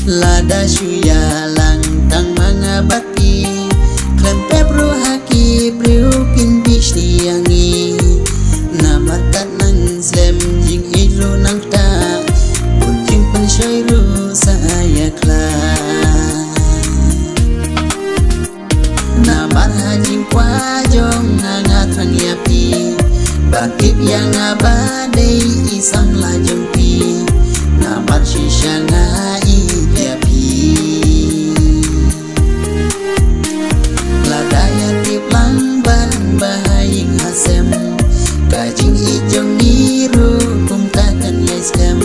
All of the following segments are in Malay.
Lada syuya lang tang mga bati Klan pebro haki briukin beach niyangi Namatat ng slam jing ilo ng ta Punjing pensyoy ru sa ayakla Namar hajing kwajong hangat yapi Bakit yang abadai isang lajempi Namar shisha ngai yapi Ladaya tiplang ban bahaying hasem Kajing ijong niru kum takkan yaiskem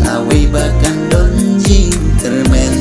Lawai bakan donjing termen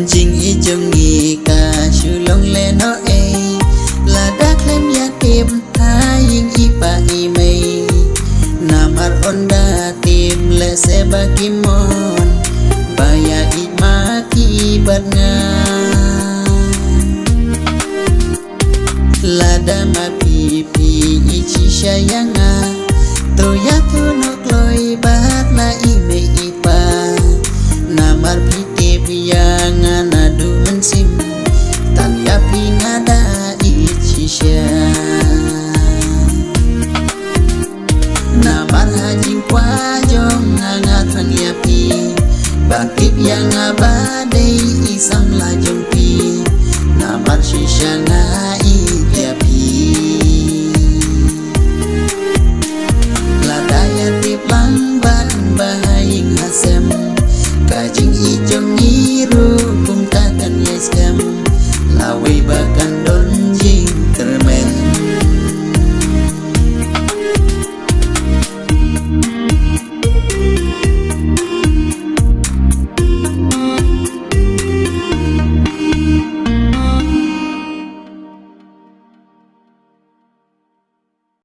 Jing ijong ni ka shulong leno Lada klem yatim haying ipa imay Namar onda tim lese bagimon Baya imaki barnga Lada mapipi ichi sayanga Toya tunok loy bat la imay ipa Namar pitip yang anadu mensim Tan yapi ngada icisya Namar hajing kwajong ngangatan yapi Bakit yang abadai isang lajempi Namar shisha ngai